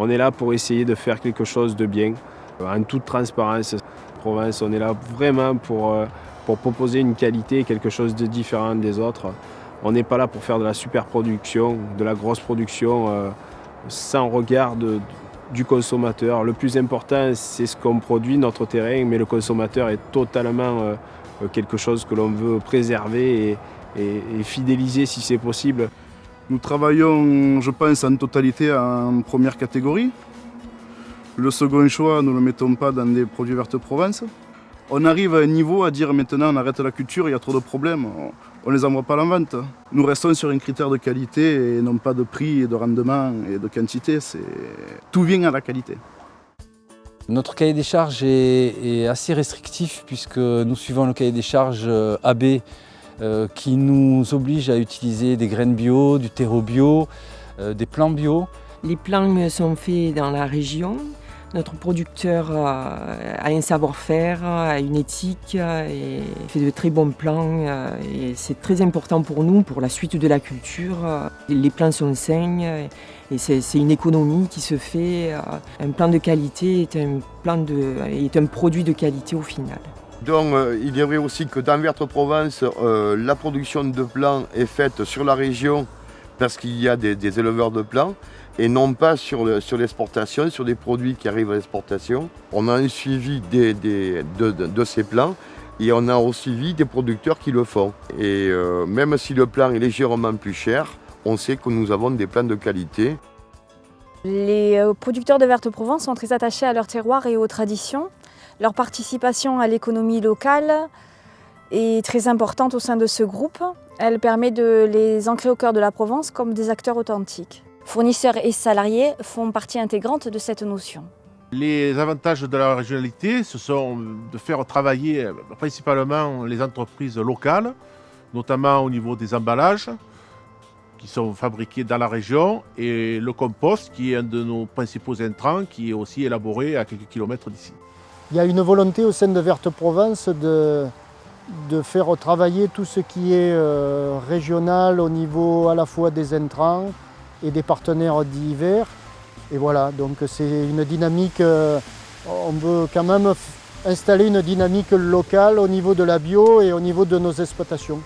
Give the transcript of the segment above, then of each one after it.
On est là pour essayer de faire quelque chose de bien, en toute transparence. Provence, on est là vraiment pour proposer une qualité, quelque chose de différent des autres. On n'est pas là pour faire de la super production, de la grosse production, sans regard du consommateur. Le plus important, c'est ce qu'on produit, notre terrain, mais le consommateur est totalement quelque chose que l'on veut préserver et fidéliser si c'est possible. Nous travaillons, je pense, en totalité en première catégorie. Le second choix, nous ne le mettons pas dans des produits Verte Provence. On arrive à un niveau à dire maintenant on arrête la culture, il y a trop de problèmes, on ne les envoie pas à la vente. Nous restons sur un critère de qualité et non pas de prix, de rendement et de quantité. Tout vient à la qualité. Notre cahier des charges est assez restrictif puisque nous suivons le cahier des charges AB qui nous oblige à utiliser des graines bio, du terreau bio, des plants bio. Les plants sont faits dans la région. Notre producteur a un savoir-faire, a une éthique et fait de très bons plants. Et c'est très important pour nous, pour la suite de la culture. Les plants sont sains et c'est une économie qui se fait. Un plant de qualité est un produit de qualité au final. Donc il est vrai aussi que dans Verte Provence, la production de plants est faite sur la région parce qu'il y a des éleveurs de plants et non pas sur l'exportation, sur des produits qui arrivent à l'exportation. On a un suivi de ces plants et on a aussi suivi des producteurs qui le font. Et même si le plant est légèrement plus cher, on sait que nous avons des plants de qualité. Les producteurs de Verte Provence sont très attachés à leur terroir et aux traditions. Leur participation à l'économie locale est très importante au sein de ce groupe. Elle permet de les ancrer au cœur de la Provence comme des acteurs authentiques. Fournisseurs et salariés font partie intégrante de cette notion. Les avantages de la régionalité, ce sont de faire travailler principalement les entreprises locales, notamment au niveau des emballages qui sont fabriqués dans la région, et le compost qui est un de nos principaux intrants qui est aussi élaboré à quelques kilomètres d'ici. Il y a une volonté au sein de Verte Provence de faire travailler tout ce qui est régional au niveau à la fois des intrants et des partenaires divers. Et voilà, donc c'est une dynamique, on veut quand même installer une dynamique locale au niveau de la bio et au niveau de nos exploitations.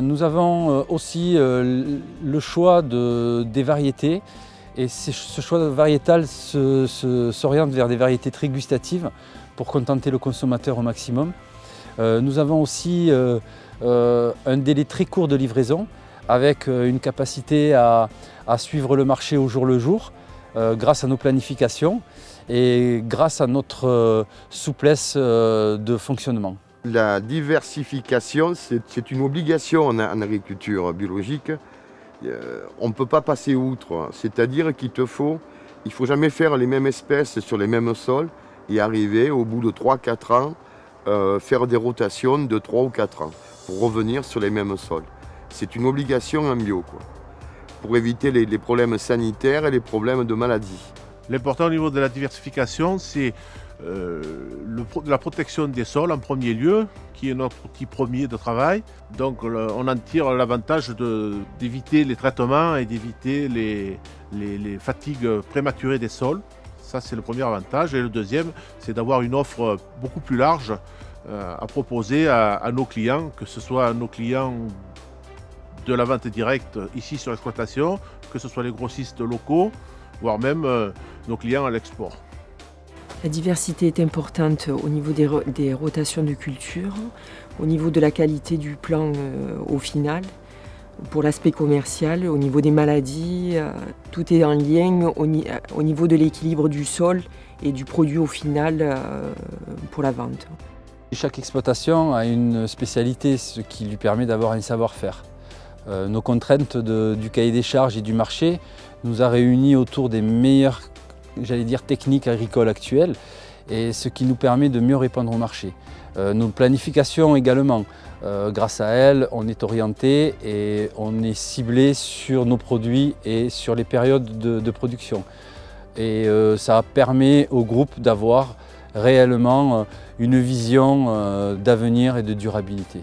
Nous avons aussi le choix des variétés et ce choix variétal s'oriente vers des variétés très gustatives pour contenter le consommateur au maximum. Nous avons aussi un délai très court de livraison avec une capacité à suivre le marché au jour le jour grâce à nos planifications et grâce à notre souplesse de fonctionnement. La diversification, c'est une obligation en agriculture biologique. On ne peut pas passer outre, c'est-à-dire il ne faut jamais faire les mêmes espèces sur les mêmes sols et arriver au bout de 3-4 ans, faire des rotations de 3 ou 4 ans pour revenir sur les mêmes sols. C'est une obligation en bio, pour éviter les problèmes sanitaires et les problèmes de maladies. L'important au niveau de la diversification, c'est la protection des sols en premier lieu, qui est notre outil premier de travail. Donc on en tire l'avantage d'éviter les traitements et d'éviter les fatigues prématurées des sols. Ça, c'est le premier avantage. Et le deuxième, c'est d'avoir une offre beaucoup plus large à proposer à nos clients, que ce soit nos clients de la vente directe ici sur l'exploitation, que ce soit les grossistes locaux, voire même nos clients à l'export. La diversité est importante au niveau des rotations de culture, au niveau de la qualité du plant au final, pour l'aspect commercial, au niveau des maladies, tout est en lien au niveau de l'équilibre du sol et du produit au final pour la vente. Chaque exploitation a une spécialité, ce qui lui permet d'avoir un savoir-faire. Nos contraintes du cahier des charges et du marché nous a réunis autour des meilleures techniques agricoles actuelles et ce qui nous permet de mieux répondre au marché. Nos planifications également, grâce à elles, on est orienté et on est ciblé sur nos produits et sur les périodes de production. Et ça permet au groupe d'avoir réellement une vision d'avenir et de durabilité.